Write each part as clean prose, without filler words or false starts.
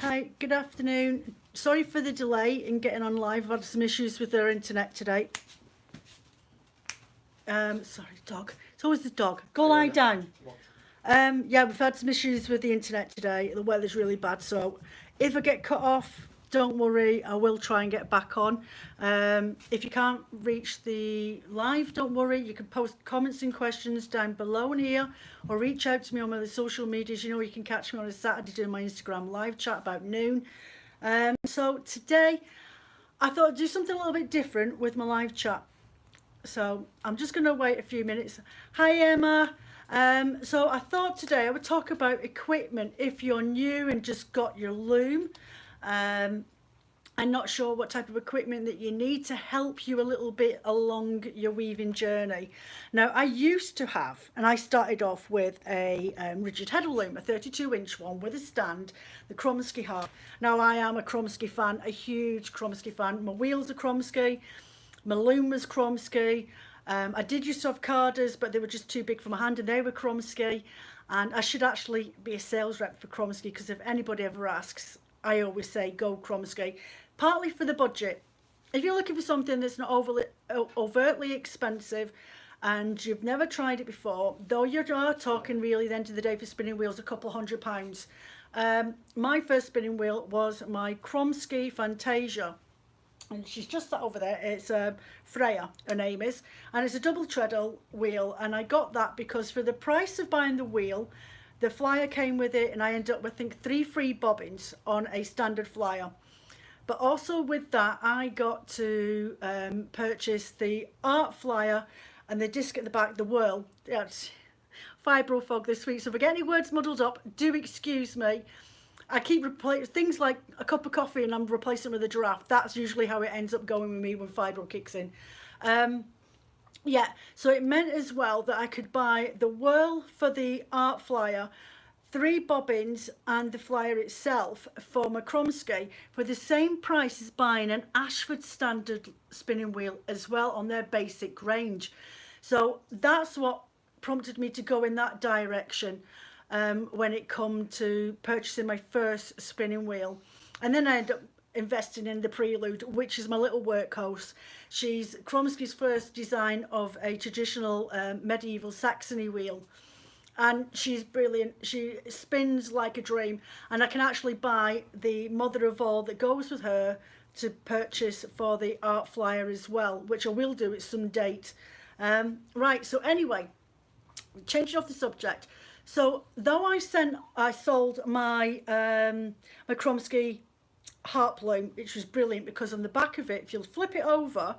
Hi, good afternoon. Sorry for the delay in getting on live. I've had some issues with their internet today. Sorry, dog. It's always the dog. Go lie down. Yeah, we've had some issues with the internet today. The weather's really bad, so if I get cut off, don't worry. I will try and get back on. If you can't reach the live, don't worry. You can post comments and questions down below and here, or reach out to me on my social medias. You know, you can catch me on a Saturday doing my Instagram live chat about noon. So today, I thought I'd do something a little bit different with my live chat. So I'm just going to wait a few minutes. Hi, Emma. So I thought today I would talk about equipment if you're new and just got your loom. I'm not sure what type of equipment that you need to help you a little bit along your weaving journey. Now, I used to have, and I started off with a rigid heddle loom, a 32-inch one with a stand, the Kromsky heart. Now, I am a Kromsky fan, a huge Kromsky fan. My wheels are Kromsky, my loom was Kromsky. I did used to have carders, but they were just too big for my hand, and they were Kromsky. And I should actually be a sales rep for Kromsky, because if anybody ever asks, I always say go Kromsky. Partly for the budget. If you're looking for something that's not overtly expensive and you've never tried it before, though you are talking really at the end of the day for spinning wheels a couple £100. My first spinning wheel was my Kromsky Fantasia, and she's just that over there. It's Freya, her name is, and it's a double treadle wheel, and I got that because for the price of buying the wheel, the flyer came with it, and I ended up with, I think, 3 free bobbins on a standard flyer. But also with that, I got to purchase the art flyer and the disc at the back, the whirl. That's Fibre fog this week, so if I get any words muddled up, do excuse me. I keep replacing things like a cup of coffee and I'm replacing with a giraffe. That's usually how it ends up going with me when Fibre kicks in. Yeah, so it meant as well that I could buy the whirl for the art flyer, 3 bobbins and the flyer itself for my Kromsky for the same price as buying an Ashford standard spinning wheel as well on their basic range. So that's what prompted me to go in that direction when it come to purchasing my first spinning wheel. And then I ended up investing in the Prelude, which is my little workhorse. She's Kromsky's first design of a traditional medieval Saxony wheel. And she's brilliant. She spins like a dream, and I can actually buy the mother of all that goes with her to purchase for the art flyer as well, which I will do at some date. Right, so anyway, changing off the subject. So though I sold my my Kromsky harp loom, which was brilliant because on the back of it, if you'll flip it over,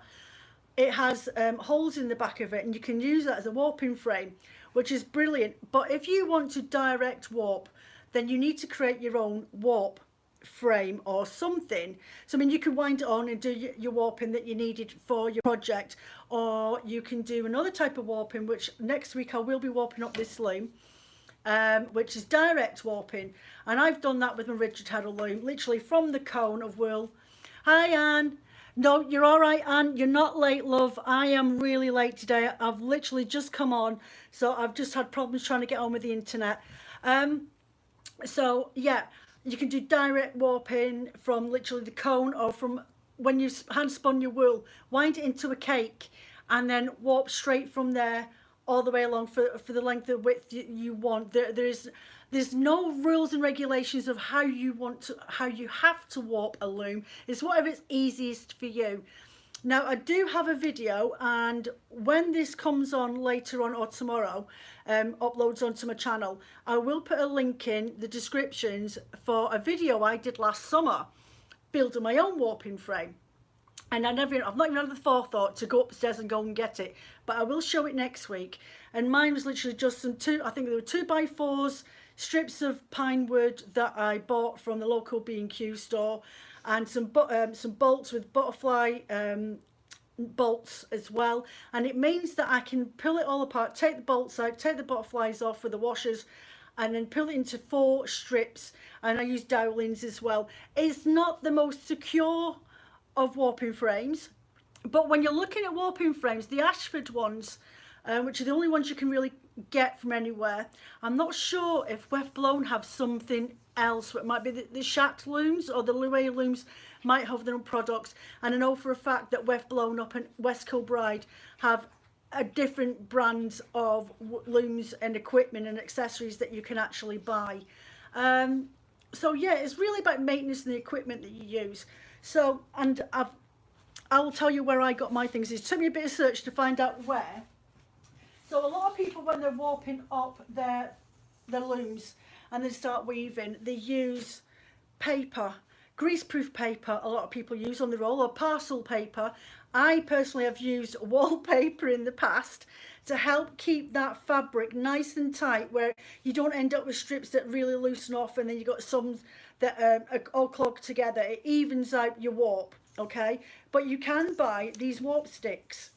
it has holes in the back of it, and you can use that as a warping frame, which is brilliant. But if you want to direct warp, then you need to create your own warp frame or something. So I mean, you can wind it on and do your warping that you needed for your project, or you can do another type of warping, which next week I will be warping up this loom, which is direct warping, and I've done that with my rigid heddle loom, literally from the cone of wool. Hi, Anne. No, you're all right, Anne. You're not late, love. I am really late today. I've literally just come on, so I've just had problems trying to get on with the internet. So yeah, you can do direct warping from literally the cone, or from when you hand spun your wool, wind it into a cake, and then warp straight from there all the way along for the length of width you want. There's no rules and regulations of how you have to warp a loom. It's whatever's easiest for you. Now, I do have a video, and when this comes on later on or tomorrow, uploads onto my channel, I will put a link in the descriptions for a video I did last summer building my own warping frame. And I've not even had the forethought to go upstairs and go and get it, but I will show it next week. And mine was literally just I think there were 2x4s, strips of pine wood that I bought from the local B&Q store, and some bolts with butterfly bolts as well. And it means that I can pull it all apart, take the bolts out, take the butterflies off with the washers, and then pull it into 4 strips. And I use dowelings as well. It's not the most secure of warping frames, but when you're looking at warping frames, the Ashford ones, which are the only ones you can really get from anywhere, I'm not sure if Weft Blown have something else. It might be the Shat looms or the Louis looms might have their own products. And I know for a fact that We've Blown Up and West Kilbride have a different brands of looms and equipment and accessories that you can actually buy. So yeah, it's really about maintenance and the equipment that you use. So, and I will tell you where I got my things. It took me a bit of search to find out where. So a lot of people, when they're warping up their looms and they start weaving, they use paper, greaseproof paper. A lot of people use on the roll, or parcel paper. I personally have used wallpaper in the past to help keep that fabric nice and tight, where you don't end up with strips that really loosen off and then you've got some that are all clogged together. It evens out your warp, okay? But you can buy these warp sticks.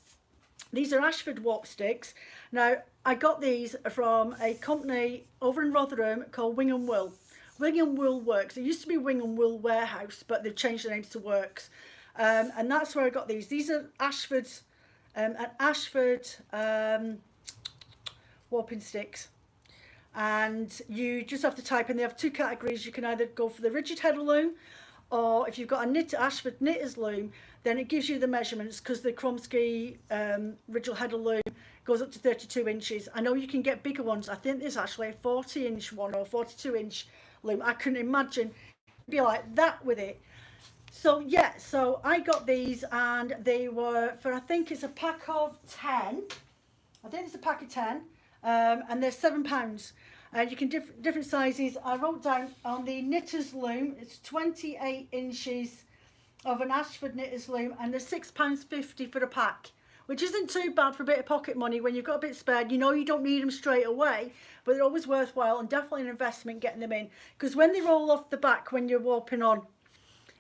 These are Ashford warp sticks. Now, I got these from a company over in Rotherham called Wing and Wool. Wing and Wool Works. It used to be Wing and Wool Warehouse, but they've changed the names to Works. And that's where I got these. These are Ashford's, an Ashford warping sticks. And you just have to type in. They have two categories. You can either go for the rigid header loom, or if you've got a Ashford knitter's loom, then it gives you the measurements, because the Kromsky rigid header loom goes up to 32 inches. I know you can get bigger ones. I think there's actually a 40-inch one or 42-inch loom. I couldn't imagine it'd be like that with it. So yeah, so I got these, and they were for, I think it's a pack of 10. I think it's a pack of 10, and they're £7. You can different sizes. I wrote down on the knitter's loom, it's 28 inches of an Ashford knitter's loom, and they're £6.50 for a pack, which isn't too bad for a bit of pocket money when you've got a bit spared. You know you don't need them straight away, but they're always worthwhile, and definitely an investment getting them in, because when they roll off the back when you're warping on,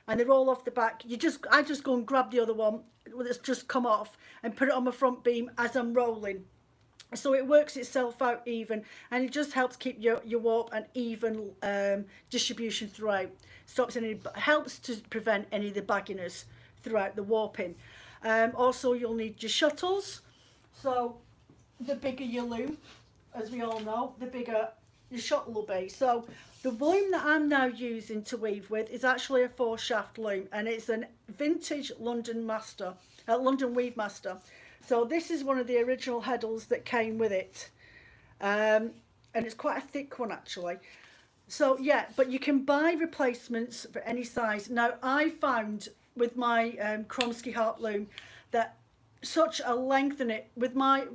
and they roll off the back, I just go and grab the other one that's just come off and put it on my front beam as I'm rolling. So it works itself out even, and it just helps keep your warp and even distribution throughout. Helps to prevent any of the bagginess throughout the warping. Also, you'll need your shuttles. So the bigger your loom, as we all know, the bigger your shuttle will be. So the loom that I'm now using to weave with is actually a 4-shaft loom, and it's an vintage London Weave Master. So this is one of the original heddles that came with it, and it's quite a thick one actually. So yeah, but you can buy replacements for any size. Now I found with my Kromsky Harp loom that such a length in it, with my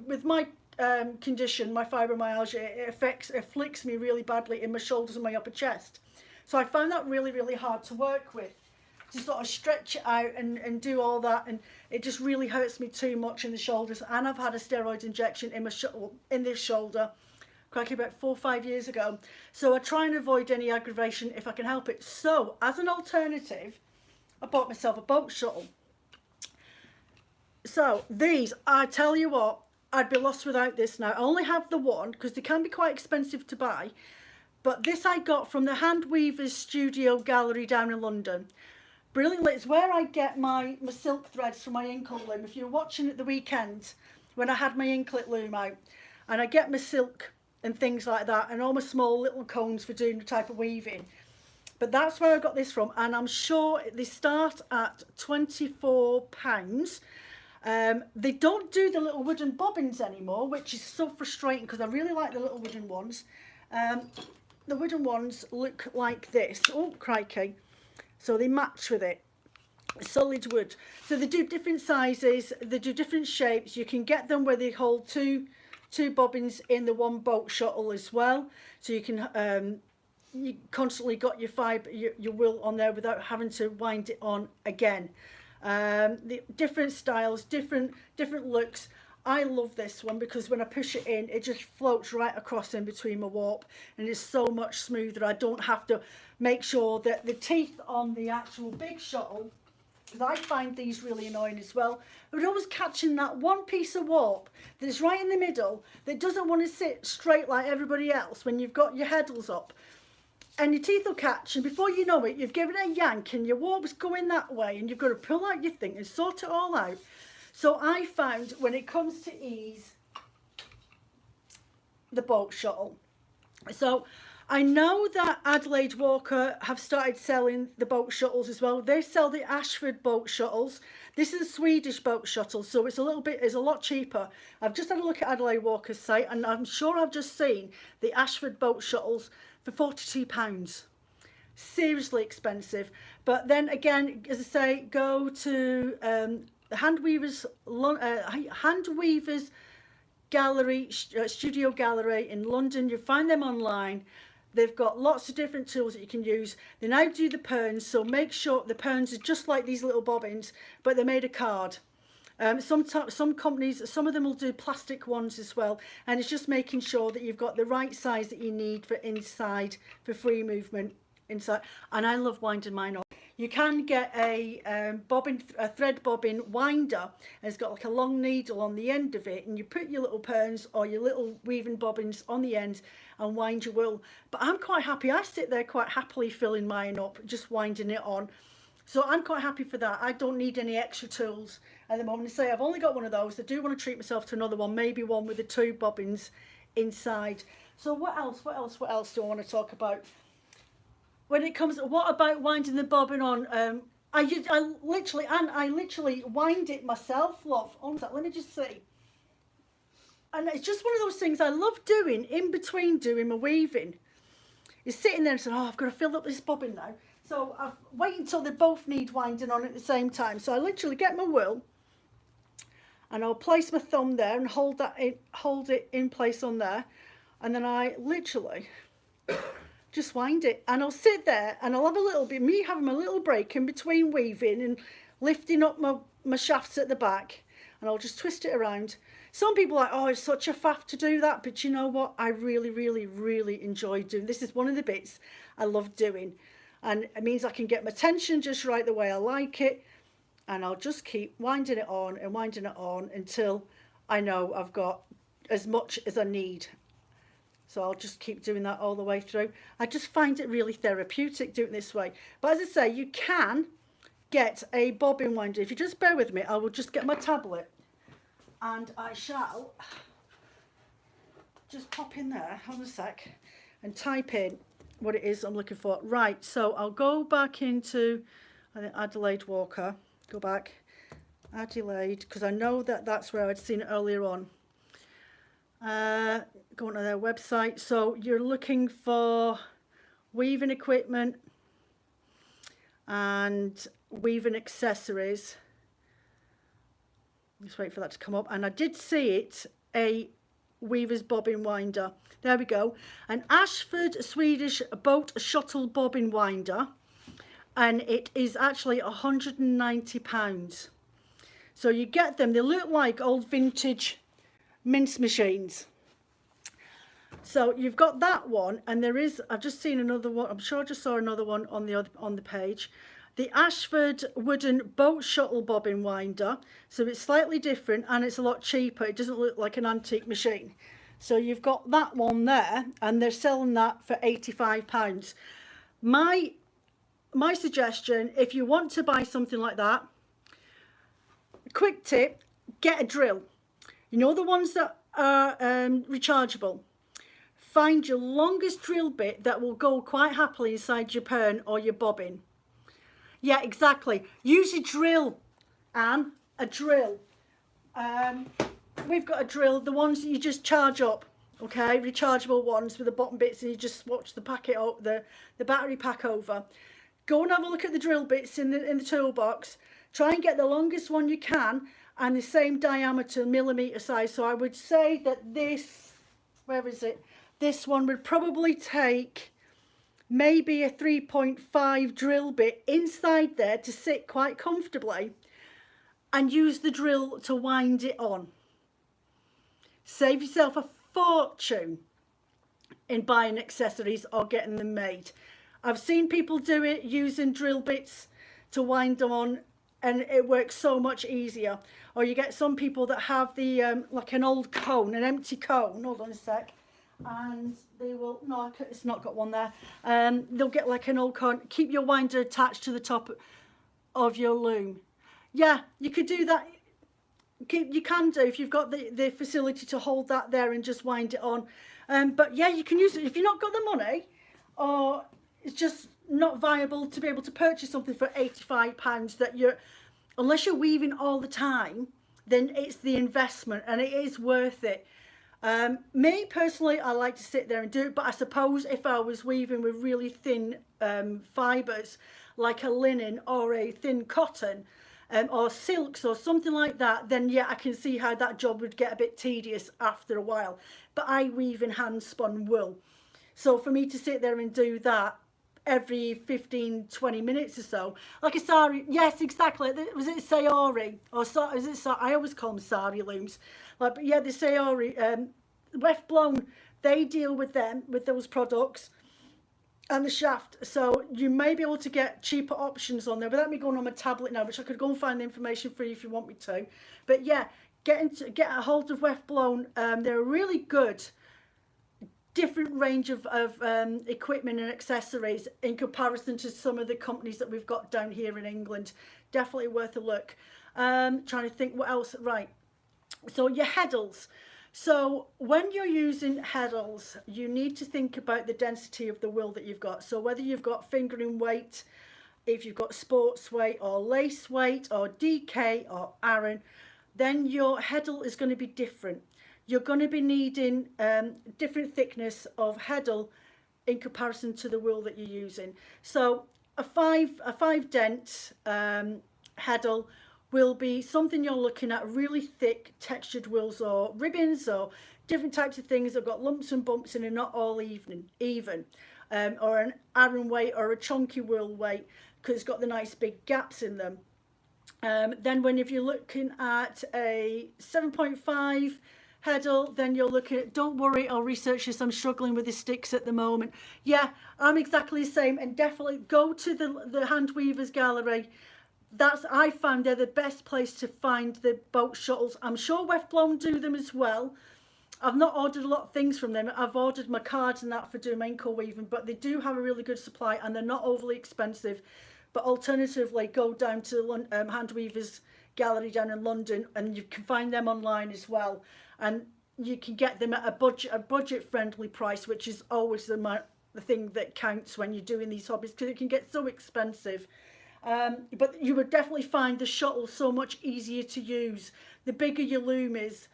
condition, my fibromyalgia, it afflicts me really badly in my shoulders and my upper chest. So I found that really, really hard to work with, to sort of stretch it out and do all that, and it just really hurts me too much in the shoulders. And I've had a steroid injection in this shoulder, crikey, about 4 or 5 years ago. So I try and avoid any aggravation if I can help it. So as an alternative, I bought myself a boat shuttle. So these, I tell you what, I'd be lost without this now. I only have the one because they can be quite expensive to buy, but this I got from the Hand Weavers Studio Gallery down in London. Brilliantly, it's where I get my silk threads from my inklet loom. If you're watching at the weekend when I had my inklet loom out, and I get my silk and things like that, and all my small little cones for doing the type of weaving. But that's where I got this from, and I'm sure they start at £24. They don't do the little wooden bobbins anymore, which is so frustrating because I really like the little wooden ones. The wooden ones look like this. Oh, crikey. So they match with it. Solid wood. So they do different sizes, they do different shapes. You can get them where they hold two bobbins in the one boat shuttle as well. So you can you constantly got your fibre, your wool on there without having to wind it on again. The different styles, different looks. I love this one because when I push it in, it just floats right across in between my warp, and it's so much smoother. I don't have to make sure that the teeth on the actual big shuttle, because I find these really annoying as well, but always catching that one piece of warp that's right in the middle that doesn't want to sit straight like everybody else when you've got your heddles up. And your teeth will catch, and before you know it, you've given it a yank and your warp's going that way, and you've got to pull out your thing and sort it all out. So I found when it comes to ease, the boat shuttle. So I know that Adelaide Walker have started selling the boat shuttles as well. They sell the Ashford boat shuttles. This is a Swedish boat shuttle, so it's a lot cheaper. I've just had a look at Adelaide Walker's site, and I'm sure I've just seen the Ashford boat shuttles for £42. Seriously expensive. But then again, as I say, go to Handweavers Gallery, Studio Gallery in London. You find them online. They've got lots of different tools that you can use. They now do the perns, so make sure the perns are just like these little bobbins, but they're made of card. Some companies, some of them will do plastic ones as well, and it's just making sure that you've got the right size that you need for inside, for free movement inside. And I love winding mine up. You can get a thread bobbin winder, and it's got like a long needle on the end of it, and you put your little perns or your little weaving bobbins on the end and wind your wool. But I'm quite happy. I sit there quite happily filling mine up, just winding it on. So I'm quite happy for that. I don't need any extra tools at the moment. I say I've only got one of those. I do want to treat myself to another one, maybe one with the 2 bobbins inside. So what else do I want to talk about? When it comes, what about winding the bobbin on? I literally wind it myself, love. Let me just see. And it's just one of those things I love doing in between doing my weaving. Is sitting there and saying, oh, I've got to fill up this bobbin now. So I wait until they both need winding on at the same time. So I literally get my wool, and I'll place my thumb there and hold it in place on there, and then I literally just wind it, and I'll sit there and I'll have a little bit, me having a little break in between weaving and lifting up my shafts at the back, and I'll just twist it around. Some people are like, oh, it's such a faff to do that, but you know what, I really enjoy doing this. Is one of the bits I love doing, and it means I can get my tension just right the way I like it, and I'll just keep winding it on and winding it on until I know I've got as much as I need. So I'll just keep doing that all the way through. I just find it really therapeutic doing it this way. But as I say, you can get a bobbin winder. If you just bear with me, I will just get my tablet, and I shall just pop in there, hold a sec, and type in what it is I'm looking for. Right, so I'll go back into, I think, Adelaide Walker. Go back, Adelaide, because I know that that's where I'd seen it earlier on. Go onto their website. So you're looking for weaving equipment and weaving accessories. Just wait for that to come up. And I did see it, a weaver's bobbin winder. There we go. An Ashford Swedish boat shuttle bobbin winder, and it is actually £190. So you get them. They look like old vintage mince machines. So you've got that one, and there is, I've just seen another one, I'm sure I just saw another one on the page, the Ashford wooden boat shuttle bobbin winder. So it's slightly different and it's a lot cheaper. It doesn't look like an antique machine. So you've got that one there, and they're selling that for £85. My suggestion, if you want to buy something like that, quick tip, get a drill. You know, the ones that are rechargeable. Find your longest drill bit that will go quite happily inside your pern or your bobbin. Yeah, exactly. Use a drill, Anne, a drill. We've got a drill, the ones that you just charge up, okay? Rechargeable ones with the bottom bits, and you just swatch the packet up, the battery pack over. Go and have a look at the drill bits in the toolbox. Try and get the longest one you can, and the same diameter, millimetre size. So I would say that this, where is it? This one would probably take maybe a 3.5 drill bit inside there to sit quite comfortably, and use the drill to wind it on. Save yourself a fortune in buying accessories or getting them made. I've seen people do it using drill bits to wind them on, and it works so much easier. Or you get some people that have the like an old cone, an empty cone, hold on a sec, and they will, no, it's not got one there. They'll get like an old cone, keep your winder attached to the top of your loom. Yeah, you could do that. You can do, if you've got the facility to hold that there and just wind it on. But yeah, you can use it if you've not got the money. or it's just not viable to be able to purchase something for £85 that you're, unless you're weaving all the time, then it's the investment and it is worth it. Me personally, I like to sit there and do it, but I suppose if I was weaving with really thin fibres like a linen or a thin cotton or silks or something like that, then yeah, I can see how that job would get a bit tedious after a while. But I weave in hand spun wool, so for me to sit there and do that every 15-20 minutes or so, like a sari, yes, exactly, was it sayori or is it, I always call them sari looms, like, but yeah, the sayori, weft blown, they deal with them, with those products and the shaft, so you may be able to get cheaper options on there without me going on my tablet now, which I could go and find the information for you if you want me to. But yeah, get a hold of weft blown. They're really good, different range of equipment and accessories in comparison to some of the companies that we've got down here in England. Definitely worth a look. Trying to think what else. Right, so your heddles. So when you're using heddles, you need to think about the density of the wool that you've got. So whether you've got fingering weight, if you've got sports weight or lace weight or DK or Aran, then your heddle is going to be different. You're going to be needing different thickness of heddle in comparison to the wool that you're using. So a five dent heddle will be something you're looking at, really thick textured wools or ribbons or different types of things that have got lumps and bumps and are not all even. Or an Aran weight or a chunky wool weight because it's got the nice big gaps in them. Then if you're looking at a 7.5 heddle, then you're looking at, don't worry, I'll research this, I'm struggling with the sticks at the moment. Yeah, I'm exactly the same, and definitely go to the Hand Weavers Gallery. I found they're the best place to find the boat shuttles. I'm sure Weft Blown do them as well. I've not ordered a lot of things from them. I've ordered my cards and that for doing my ankle weaving, but they do have a really good supply and they're not overly expensive. But alternatively, go down to Hand Weavers Gallery down in London, and you can find them online as well. And you can get them at a budget friendly price, which is always the thing that counts when you're doing these hobbies, because it can get so expensive. But you would definitely find the shuttle so much easier to use. The bigger your loom is,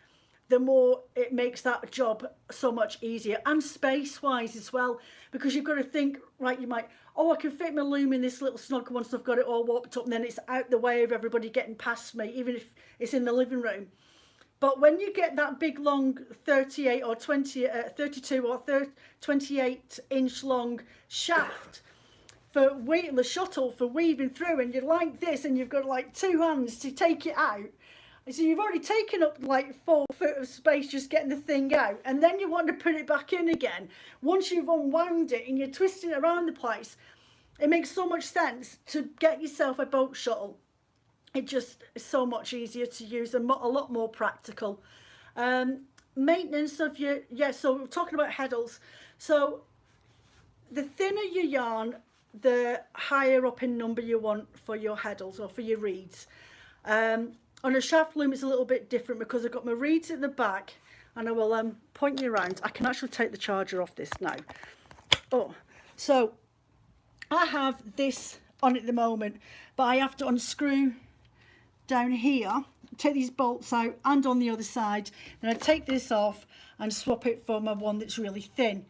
the more it makes that job so much easier, and space wise as well, because you've got to think, right, you might, oh, I can fit my loom in this little snug once I've got it all warped up, and then it's out the way of everybody getting past me, even if it's in the living room. But when you get that big long 38 or 20, 32 or 28 inch long shaft for the shuttle for weaving through, and you're like this, and you've got like two hands to take it out, so you've already taken up like 4 foot of space just getting the thing out, and then you want to put it back in again. Once you've unwound it and you're twisting it around the place, it makes so much sense to get yourself a boat shuttle. It just is so much easier to use and a lot more practical. Maintenance of your, so we're talking about heddles. So the thinner your yarn, the higher up in number you want for your heddles or for your reeds. On a shaft loom it's a little bit different because I've got my reeds at the back, and I will point you around. I can actually take the charger off this now. Oh, so I have this on at the moment, but I have to unscrew down here, take these bolts out, and on the other side, then I take this off and swap it for my one that's really thin.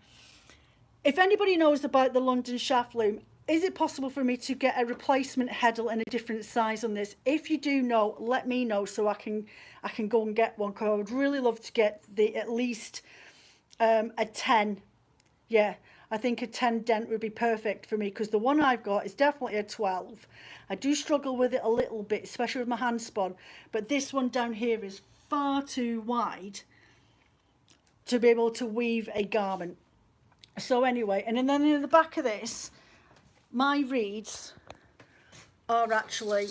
If anybody knows about the London shaft loom, is it possible for me to get a replacement heddle in a different size on this? If you do know, let me know so I can go and get one, because I would really love to get at least a 10. Yeah, I think a 10 dent would be perfect for me, because the one I've got is definitely a 12. I do struggle with it a little bit, especially with my hand spun, but this one down here is far too wide to be able to weave a garment. So anyway, and then in the back of this, my reeds are actually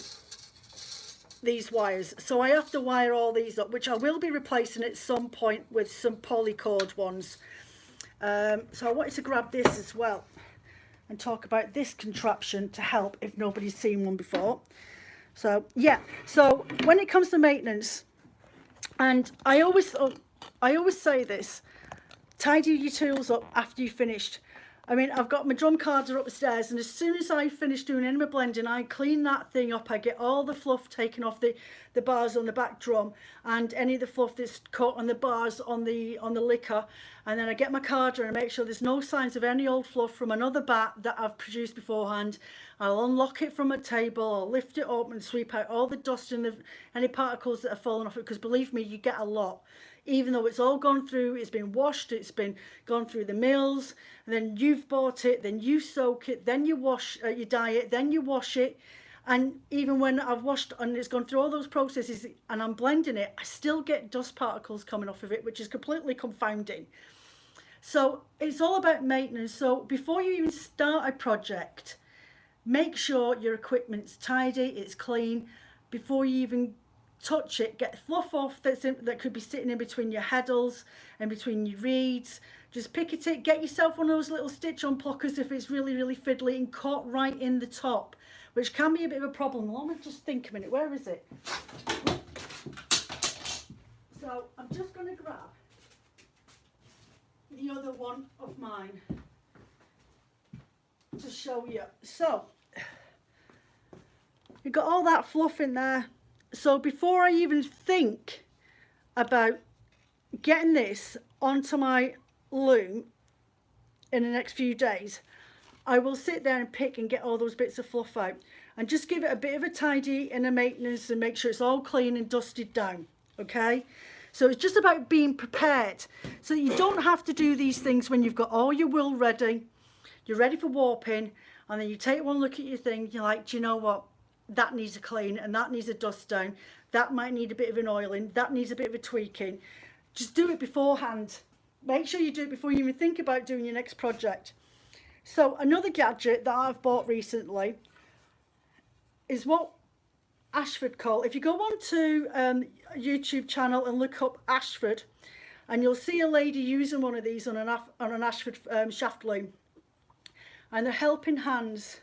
these wires, so I have to wire all these up, which I will be replacing at some point with some polycord ones. So I wanted to grab this as well and talk about this contraption to help if nobody's seen one before. So yeah, so when it comes to maintenance, and I always say this, tidy your tools up after you've finished. I mean, I've got my drum carder upstairs, and as soon as I finish doing any of my blending, I clean that thing up. I get all the fluff taken off the bars on the back drum, and any of the fluff that's caught on the bars on the liquor. And then I get my carder and make sure there's no signs of any old fluff from another bat that I've produced beforehand. I'll unlock it from a table, I'll lift it up and sweep out all the dust and any particles that have fallen off it, because believe me, you get a lot. Even though it's all gone through, it's been washed, it's been gone through the mills, and then you've bought it, then you soak it, then you wash, you dye it, then you wash it. And even when I've washed and it's gone through all those processes and I'm blending it, I still get dust particles coming off of it, which is completely confounding. So it's all about maintenance. So before you even start a project, make sure your equipment's tidy, it's clean. Before you even touch it, get fluff off that could be sitting in between your heddles and between your reeds. Just pick it, get yourself one of those little stitch unpluckers if it's really, really fiddly, and cut right in the top, which can be a bit of a problem. Let me just think a minute, where is it? So I'm just going to grab the other one of mine to show you. So you've got all that fluff in there. So before I even think about getting this onto my loom in the next few days, I will sit there and pick and get all those bits of fluff out and just give it a bit of a tidy and a maintenance and make sure it's all clean and dusted down. Okay, so it's just about being prepared so that you don't have to do these things when you've got all your wool ready, you're ready for warping, and then you take one look at your thing, you're like, do you know what, that needs a clean and that needs a dust down, that might need a bit of an oiling, that needs a bit of a tweaking. Just do it beforehand. Make sure you do it before you even think about doing your next project. So another gadget that I've bought recently is what Ashford call, if you go onto a YouTube channel and look up Ashford, and you'll see a lady using one of these on an Ashford shaft loom, and they're helping hands.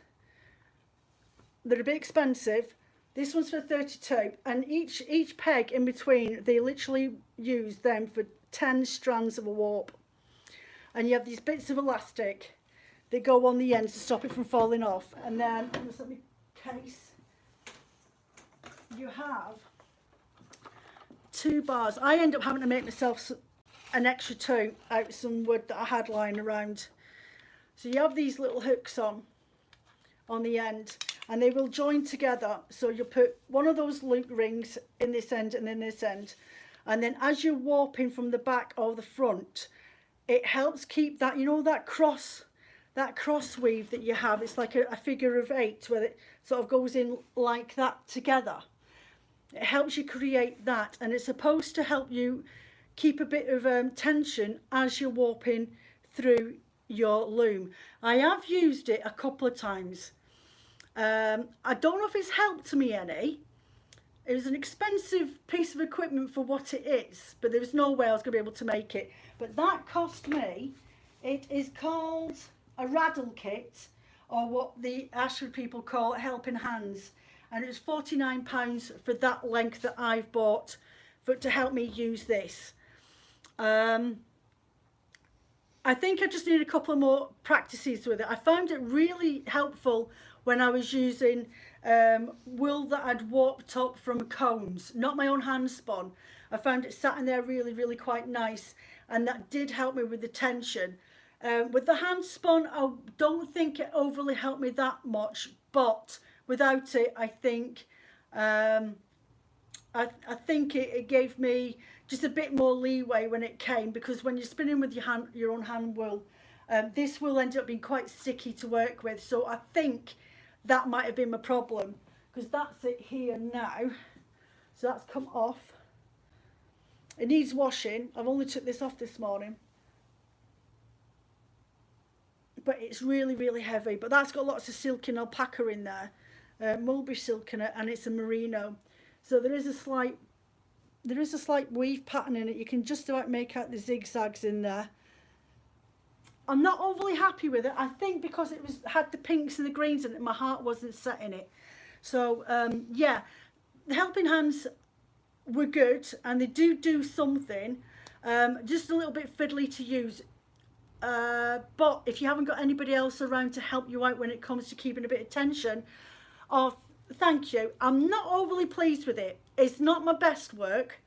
They're a bit expensive. This one's for 32, and each peg in between, they literally use them for 10 strands of a warp. And you have these bits of elastic that go on the ends to stop it from falling off. And then, just let me case, you have 2 bars. I end up having to make myself an extra 2 out of some wood that I had lying around. So you have these little hooks on the end, and they will join together. So you'll put one of those loop rings in this end and in this end, and then as you're warping from the back or the front, it helps keep that, you know, that cross weave that you have. It's like a figure of 8 where it sort of goes in like that together. It helps you create that, and it's supposed to help you keep a bit of tension as you're warping through your loom. I have used it a couple of times. I don't know if it's helped me any. It was an expensive piece of equipment for what it is, but there was no way I was going to be able to make it. But that cost me, it is called a Treadle kit, or what the Ashford people call helping hands, and it was £49 for that length that I've bought to help me use this. I think I just need a couple of more practices with it. I found it really helpful when I was using wool that I'd warped up from cones, not my own hand spun. I found it sat in there really, really quite nice, and that did help me with the tension. With the hand spun, I don't think it overly helped me that much, but without it, I think it gave me just a bit more leeway when it came, because when you're spinning with your own hand wool, this will end up being quite sticky to work with. So I think that might have been my problem, because that's it here now. So that's come off. It needs washing. I've only took this off this morning, but it's really, really heavy. But that's got lots of silk and alpaca in there, mulberry silk in it, and it's a merino. So there is a slight weave pattern in it. You can just about make out the zigzags in there. I'm not overly happy with it. I think because it had the pinks and the greens in it, my heart wasn't set in it. So yeah, the helping hands were good, and they do something. Just a little bit fiddly to use. But if you haven't got anybody else around to help you out when it comes to keeping a bit of tension, oh, thank you. I'm not overly pleased with it. It's not my best work,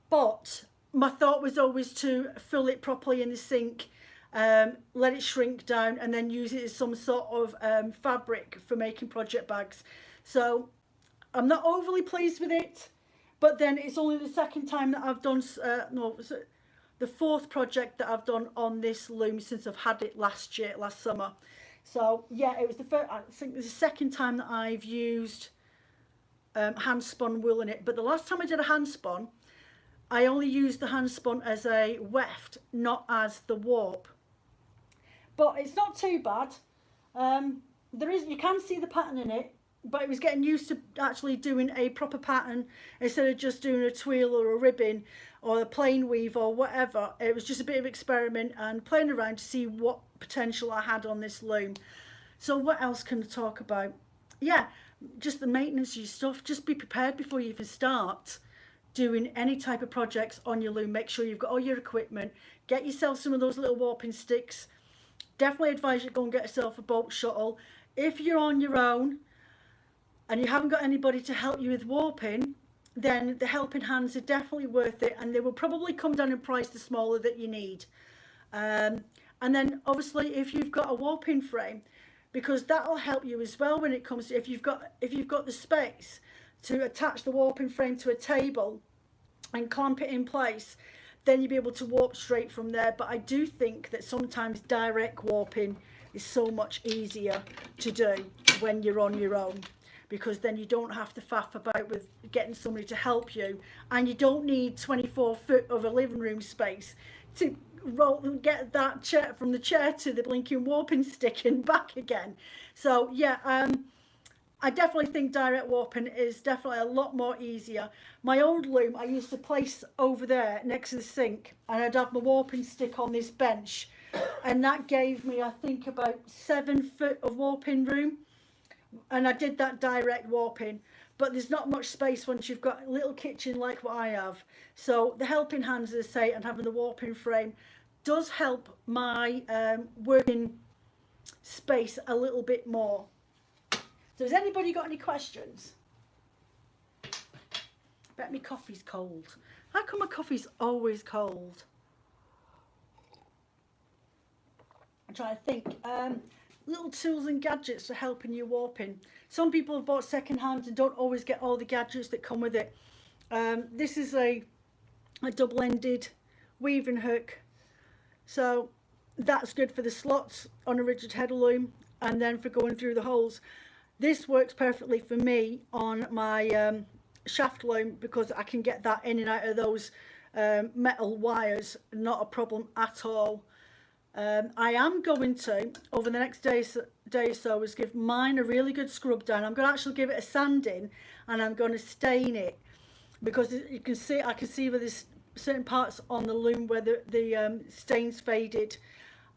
but my thought was always to fill it properly in the sink, let it shrink down, and then use it as some sort of fabric for making project bags. So I'm not overly pleased with it, but then it's only the second time that I've done, the fourth project that I've done on this loom since I've had it last summer. So yeah, it was the first, I think it was the second time that I've used hand spun wool in it. But the last time I did a hand spun, I only used the hand spun as a weft, not as the warp. But it's not too bad. You can see the pattern in it, but it was getting used to actually doing a proper pattern instead of just doing a tweel or a ribbon or a plain weave or whatever. It was just a bit of experiment and playing around to see what potential I had on this loom. So what else can I talk about? Yeah, just the maintenance of your stuff. Just be prepared before you even start doing any type of projects on your loom. Make sure you've got all your equipment. Get yourself some of those little warping sticks. Definitely advise you to go and get yourself a bolt shuttle. If you're on your own and you haven't got anybody to help you with warping, then the helping hands are definitely worth it, and they will probably come down in price the smaller that you need. And then obviously if you've got a warping frame, because that'll help you as well when it comes to if you've got the space to attach the warping frame to a table and clamp it in place, then you'll be able to warp straight from there. But I do think that sometimes direct warping is so much easier to do when you're on your own, because then you don't have to faff about with getting somebody to help you, and you don't need 24 foot of a living room space to roll and get that chair from the chair to the blinking warping stick and back again. So yeah, I definitely think direct warping is definitely a lot more easier. My old loom I used to place over there next to the sink, and I'd have my warping stick on this bench, and that gave me, I think, about 7 foot of warping room, and I did that direct warping. But there's not much space once you've got a little kitchen like what I have. So the helping hands, as I say, and having the warping frame does help my working space a little bit more. So has anybody got any questions? Bet me coffee's cold. How come my coffee's always cold? I'm trying to think. Little tools and gadgets for helping you warping. Some people have bought second hand and don't always get all the gadgets that come with it. This is a double-ended weaving hook, so that's good for the slots on a rigid head loom, and then for going through the holes. This works perfectly for me on my shaft loom, because I can get that in and out of those metal wires, not a problem at all. I am going to, over the next day or so, is give mine a really good scrub down. I'm going to actually give it a sanding, and I'm going to stain it, because you can see, I can see where there's certain parts on the loom where the stain's faded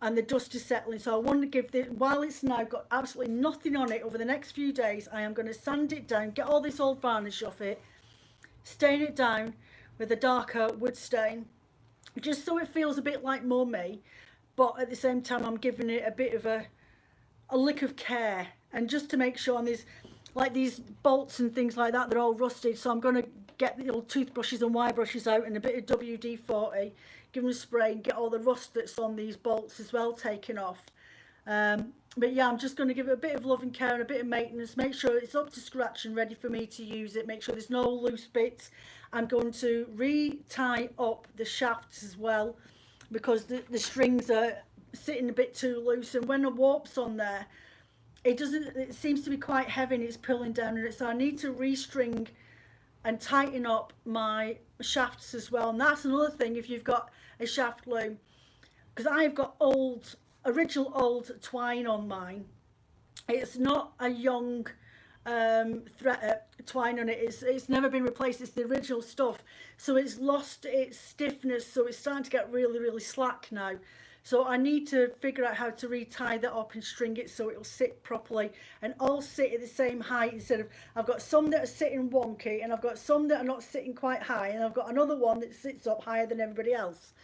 and the dust is settling. So I want to give this, while it's now got absolutely nothing on it, over the next few days I am going to sand it down, get all this old varnish off it, stain it down with a darker wood stain, just so it feels a bit like more me. But at the same time, I'm giving it a bit of a lick of care, and just to make sure, and there's like these bolts and things like that, they're all rusted, so I'm going to get the little toothbrushes and wire brushes out and a bit of WD-40, give them a spray and get all the rust that's on these bolts as well taken off. But yeah, I'm just going to give it a bit of love and care and a bit of maintenance, make sure it's up to scratch and ready for me to use it, make sure there's no loose bits. I'm going to re-tie up the shafts as well, because the strings are sitting a bit too loose, and when the warp's on there, it seems to be quite heavy and it's pulling down on it. So I need to restring and tighten up my shafts as well. And that's another thing, if you've got a shaft loom, because I've got original old twine on mine. It's not a young twine on it. It's never been replaced. It's the original stuff, so it's lost its stiffness, so it's starting to get really slack now. So I need to figure out how to re-tie that up and string it so it'll sit properly and all sit at the same height, instead of, I've got some that are sitting wonky, and I've got some that are not sitting quite high, and I've got another one that sits up higher than everybody else.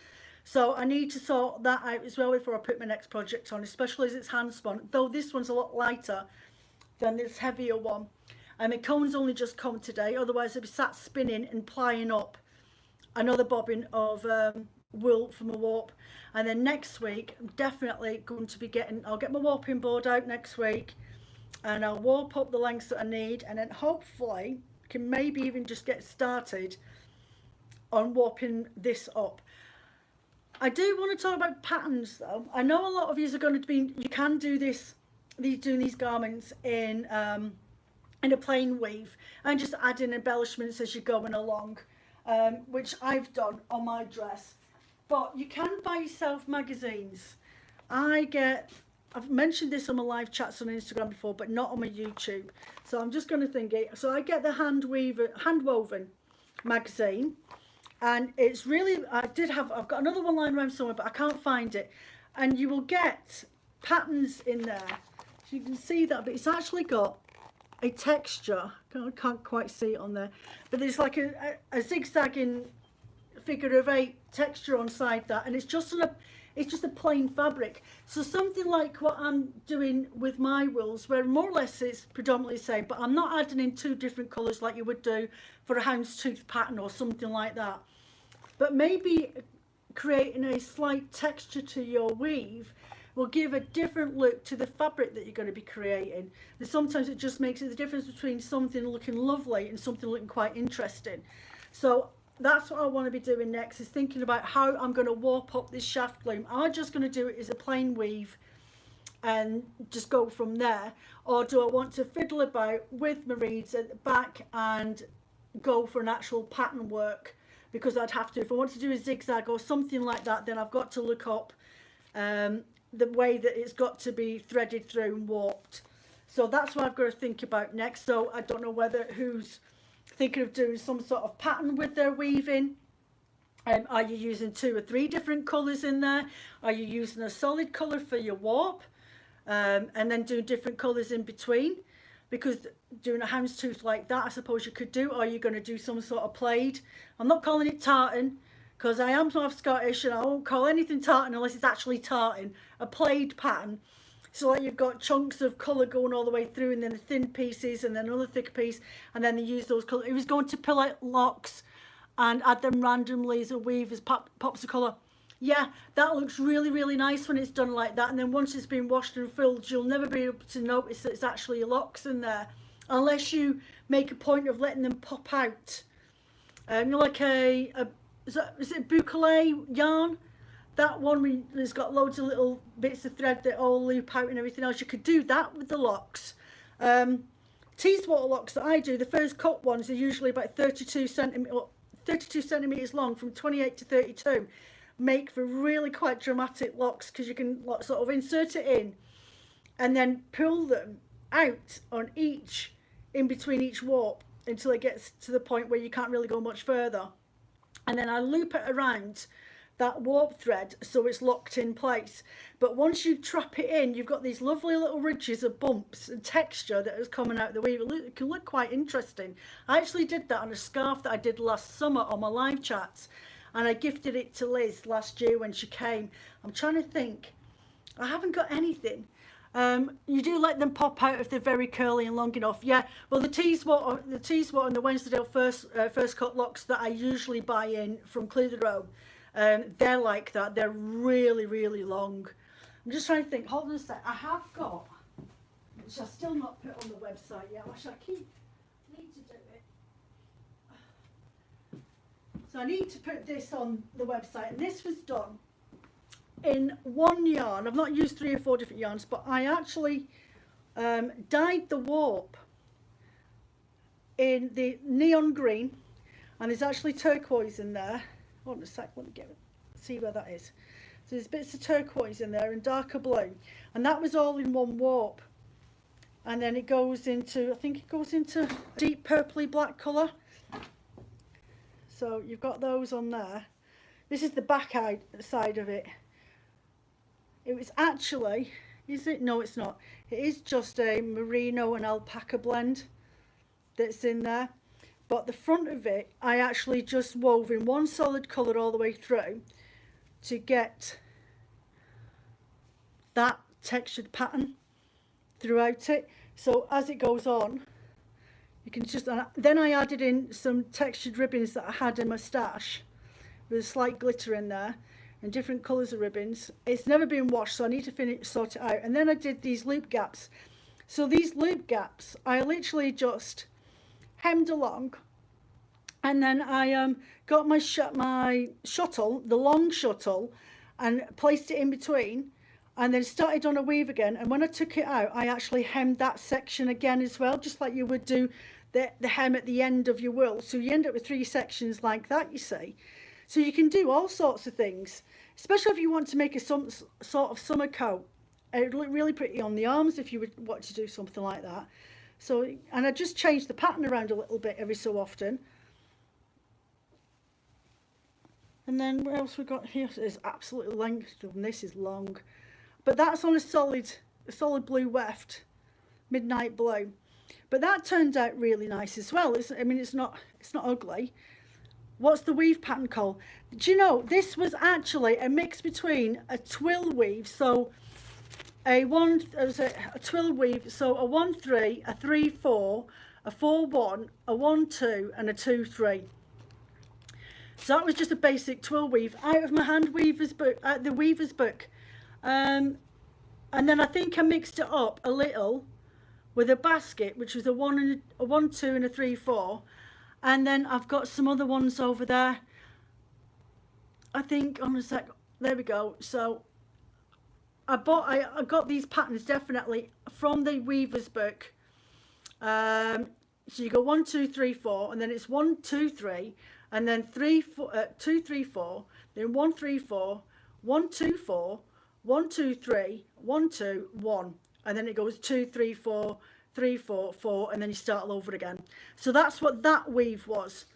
So I need to sort that out as well before I put my next project on, especially as it's hand spun, though this one's a lot lighter than this heavier one. And my cone's only just come today, otherwise I'd be sat spinning and plying up another bobbin of wool from a warp. And then next week I'm definitely going to be I'll get my warping board out next week, and I'll warp up the lengths that I need, and then hopefully can maybe even just get started on warping this up. I do want to talk about patterns though. I know a lot of you are going to be, you can do this, doing these garments in a plain weave and just add in embellishments as you're going along, which I've done on my dress. But you can buy yourself magazines. I've mentioned this on my live chats on Instagram before, but not on my YouTube. So I'm just going to think it. So I get the hand woven magazine, and it's really, I've got another one lying around somewhere, but I can't find it. And you will get patterns in there. So you can see that, but it's actually got a texture. I can't quite see it on there, but there's like a zigzagging figure of 8 texture on side that, and it's just a plain fabric. So something like what I'm doing with my wools, where more or less it's predominantly the same, but I'm not adding in 2 different colours like you would do for a houndstooth pattern or something like that, but maybe creating a slight texture to your weave will give a different look to the fabric that you're going to be creating. And sometimes it just makes it the difference between something looking lovely and something looking quite interesting. So that's what I want to be doing next, is thinking about how I'm going to warp up this shaft loom. Am I just going to do it as a plain weave and just go from there, or do I want to fiddle about with my reeds at the back and go for an actual pattern work? Because I'd have to, if I want to do a zigzag or something like that, then I've got to look up the way that it's got to be threaded through and warped. So that's what I've got to think about next. So I don't know who's thinking of doing some sort of pattern with their weaving. Are you using 2 or 3 different colours in there? Are you using a solid colour for your warp, and then doing different colours in between? Because doing a houndstooth like that, I suppose you could do. Or are you going to do some sort of plaid? I'm not calling it tartan, because I am half Scottish and I won't call anything tartan unless it's actually tartan. A plaid pattern. So like you've got chunks of colour going all the way through, and then the thin pieces, and then another thick piece, and then they use those colours. It was going to pull out locks and add them randomly as a weave, as pops of colour. Yeah, that looks really, really nice when it's done like that. And then once it's been washed and filled, you'll never be able to notice that it's actually locks in there, unless you make a point of letting them pop out. You know, like is it boucle yarn? That one has got loads of little bits of thread that all loop out and everything else. You could do that with the locks. Teeswater locks that I do, the first cut ones, are usually about 32 centimetres long, from 28 to 32. Make for really quite dramatic locks, because you can sort of insert it in and then pull them out on in between each warp until it gets to the point where you can't really go much further. And then I loop it around that warp thread so it's locked in place. But once you trap it in, you've got these lovely little ridges of bumps and texture that is coming out the weave. It can look quite interesting. I actually did that on a scarf that I did last summer on my live chats, and I gifted it to Liz last year when she came. I'm trying to think. I haven't got anything. You do let them pop out if they're very curly and long enough. Yeah, well, the Teeswater and the Wensleydale first cut locks that I usually buy in from Clitheroe, they're like that. They're really, really long. I'm just trying to think. Hold on a sec. I have got, which I've still not put on the website yet, which I need to do it. So I need to put this on the website, and this was done in one yarn. I've not used 3 or 4 different yarns, but I actually dyed the warp in the neon green, and there's actually turquoise in there. Hold on a sec, let me see where that is. So there's bits of turquoise in there and darker blue, and that was all in one warp. And then it goes into, I think it goes into deep purpley black colour. So you've got those on there. This is the back side of it. It was actually, is it? No, it's not. It is just a merino and alpaca blend that's in there. But the front of it, I actually just wove in one solid colour all the way through to get that textured pattern throughout it. So as it goes on, you can just, then I added in some textured ribbons that I had in my stash with a slight glitter in there and different colours of ribbons. It's never been washed, so I need to sort it out. And then I did these loop gaps. So these loop gaps, I literally just hemmed along, and then I got my shuttle, the long shuttle, and placed it in between, and then started on a weave again. And when I took it out, I actually hemmed that section again as well, just like you would do the hem at the end of your wool. So you end up with 3 sections like that, you see. So you can do all sorts of things, especially if you want to make a sort of summer coat. It would look really pretty on the arms if you would want to do something like that. So, and I just change the pattern around a little bit every so often. And then what else we got here? There's absolute length, and this is long. But that's on a solid blue weft, midnight blue. But that turned out really nice as well. I mean, it's not ugly. What's the weave pattern called? Do you know, this was actually a mix between a twill weave, so a twill weave, so a 1-3, a 3-4, a 4-1, a 1-2, and a 2-3. So that was just a basic twill weave out of my hand weaver's book, the weaver's book. And then I think I mixed it up a little with a basket, which was a 1-2 and a 3-4. And then I've got some other ones over there. I think on a sec. There we go. So I got these patterns definitely from the weaver's book. So you go 1, 2, 3, 4, and then it's 1, 2, 3, and then 3, 4, 2, 3, 4, then 1, 3, 4, 1, 2, 4, 1, 2, 3, 1, 2, 1, and then it goes 2, 3, 4, 3, 4, 4, and then you start all over again. So that's what that weave was,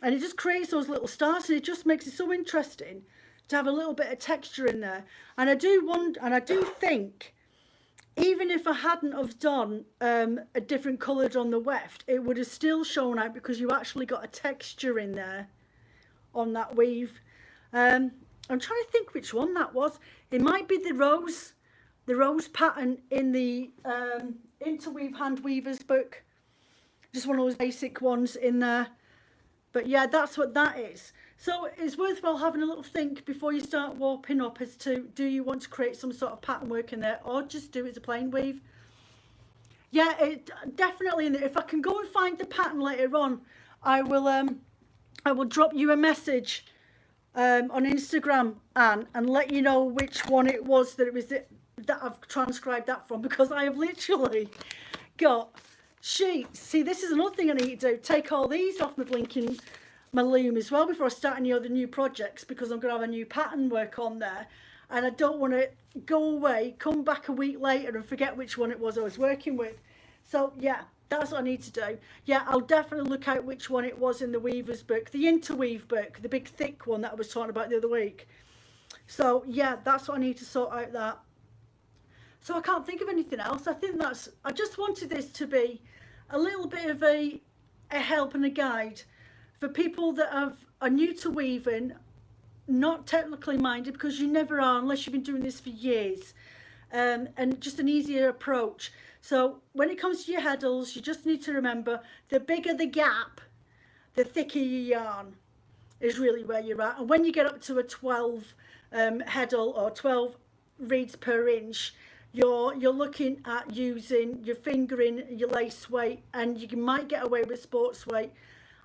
and it just creates those little stars, and it just makes it so interesting to have a little bit of texture in there. And I do want, and I do think, even if I hadn't have done a different coloured on the weft, it would have still shown out because you actually got a texture in there on that weave. I'm trying to think which one that was. It might be the rose pattern in the Interweave Hand Weaver's book. Just one of those basic ones in there. But yeah, that's what that is. So it's worthwhile having a little think before you start warping up as to, do you want to create some sort of pattern work in there, or just do it as a plain weave? Yeah, it definitely. If I can go and find the pattern later on, I will drop you a message on Instagram, Anne, and let you know which one it was that I've transcribed that from, because I have literally got sheets. See, this is another thing I need to do. Take all these off my loom as well before I start any other new projects, because I'm going to have a new pattern work on there, and I don't want to go away, come back a week later and forget which one it was I was working with. So yeah, that's what I need to do. Yeah, I'll definitely look out which one it was in the weaver's book, the Interweave book, the big thick one that I was talking about the other week. So yeah, that's what I need to sort out that. So I can't think of anything else. I just wanted this to be a little bit of a help and a guide for people that are new to weaving, not technically minded, because you never are unless you've been doing this for years, and just an easier approach. So when it comes to your heddles, you just need to remember, the bigger the gap, the thicker your yarn is really where you're at. And when you get up to a 12 heddle or 12 reeds per inch, you're looking at using your fingering, your lace weight, and you might get away with sports weight.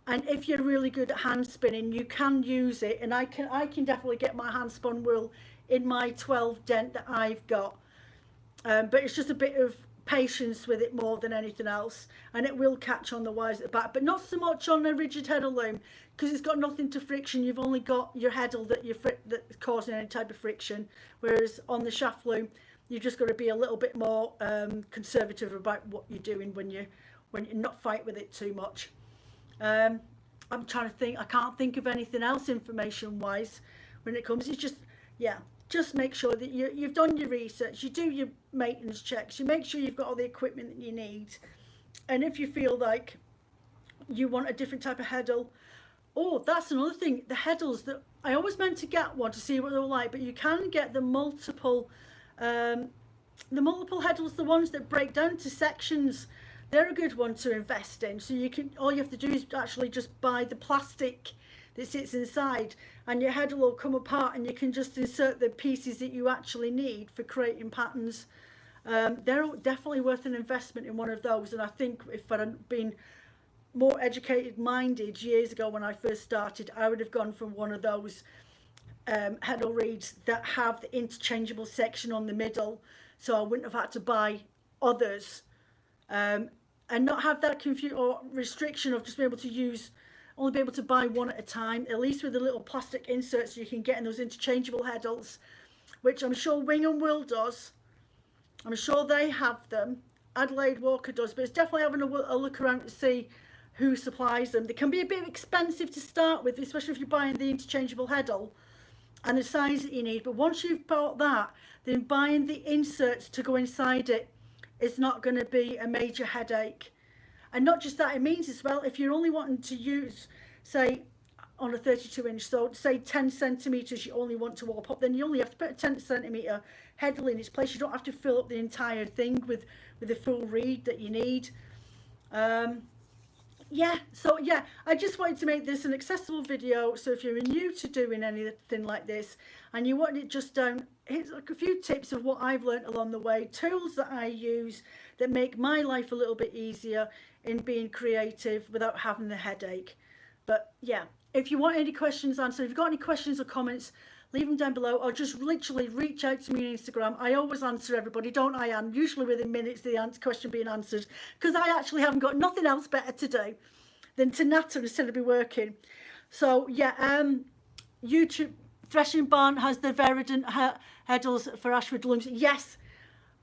And if you're really good at hand spinning, you can use it. And I can definitely get my hand spun wool in my 12 dent that I've got. But it's just a bit of patience with it more than anything else, and it will catch on the wires at the back, but not so much on a rigid heddle loom, because it's got nothing to friction. You've only got your heddle that's causing any type of friction, whereas on the shaft loom you've just got to be a little bit more conservative about what you're doing when you're not fight with it too much. I'm trying to think. I can't think of anything else information wise when it comes. It's just, yeah, just make sure that you've done your research, you do your maintenance checks, you make sure you've got all the equipment that you need. And if you feel like you want a different type of heddle, Oh, that's another thing. The heddles, that I always meant to get one to see what they were like, but you can get the multiple heddles, the ones that break down to sections. They're a good one to invest in. So you can, all you have to do is actually just buy the plastic that sits inside, and your heddle will come apart, and you can just insert the pieces that you actually need for creating patterns. They're definitely worth an investment in one of those. And I think if I'd have been more educated minded years ago when I first started, I would have gone from one of those heddle reeds that have the interchangeable section on the middle, so I wouldn't have had to buy others, and not have that or restriction of just being able to use, only be able to buy one at a time. At least with the little plastic inserts you can get in those interchangeable heddles, which I'm sure Wing and Will does. I'm sure they have them. Adelaide Walker does, but it's definitely having a look around to see who supplies them. They can be a bit expensive to start with, especially if you're buying the interchangeable heddle and the size that you need. But once you've bought that, then buying the inserts to go inside it is not going to be a major headache. And not just that, it means as well, if you're only wanting to use, say, on a 32-inch, so say 10 centimetres you only want to warp up, then you only have to put a 10 centimetre heddle in its place. You don't have to fill up the entire thing with the full reed that you need. Yeah, so yeah, I just wanted to make this an accessible video. So if you're new to doing anything like this and you want it just down, here's like a few tips of what I've learned along the way, tools that I use that make my life a little bit easier in being creative without having the headache. But yeah, if you want any questions answered, if you've got any questions or comments, leave them down below, or just literally reach out to me on Instagram. I always answer everybody, don't I, Anne? Usually within minutes the question being answered, because I actually haven't got nothing else better to do than to natter instead of be working. So yeah, YouTube, Threshing Barn has the Verdant heddles for Ashford looms. Yes,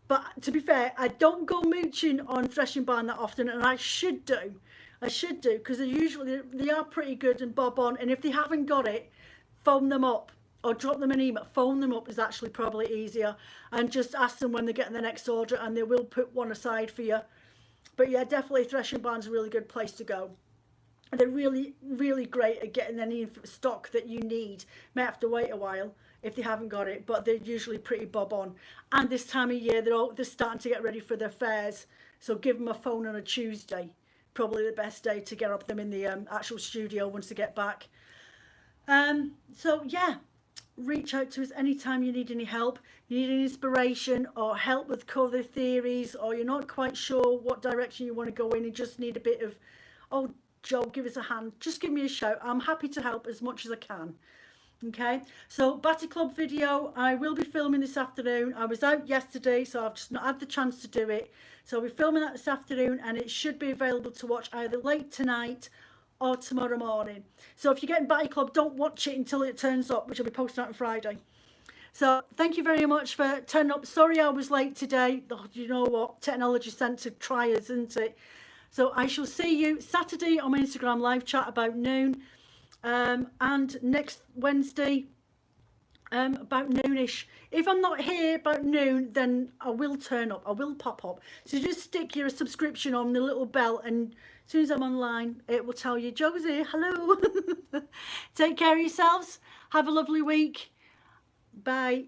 but to be fair, I don't go mooching on Threshing Barn that often, and I should do. I should do, because they are pretty good and bob on, and if they haven't got it, phone them up. Or drop them an email. Phone them up is actually probably easier, and just ask them when they're getting the next order, and they will put one aside for you. But yeah, definitely Threshing Barn's a really good place to go. And they're really, really great at getting any stock that you need. May have to wait a while if they haven't got it, but they're usually pretty bob on. And this time of year, they're starting to get ready for their fairs, so give them a phone on a Tuesday. Probably the best day to get up them in the actual studio once they get back. So yeah. Reach out to us anytime you need any help, you need any inspiration or help with cover theories, or you're not quite sure what direction you want to go in and just need a bit of, oh Joe, give us a hand, just give me a shout. I'm happy to help as much as I can. Okay, so Batty Club video I will be filming this afternoon. I was out yesterday, so I've just not had the chance to do it, so I'll be filming that this afternoon, and it should be available to watch either late tonight or tomorrow morning. So if you're getting Batty Club, don't watch it until it turns up, which will be posted out on Friday. So thank you very much for turning up. Sorry I was late today. Oh, you know what, technology sent to try us, isn't it? So I shall see you Saturday on my Instagram live chat about noon, and next Wednesday about noonish. If I'm not here about noon, then I will turn up, I will pop up. So just stick your subscription on the little bell, and as soon as I'm online, it will tell you, Joe's here, hello. Take care of yourselves. Have a lovely week. Bye.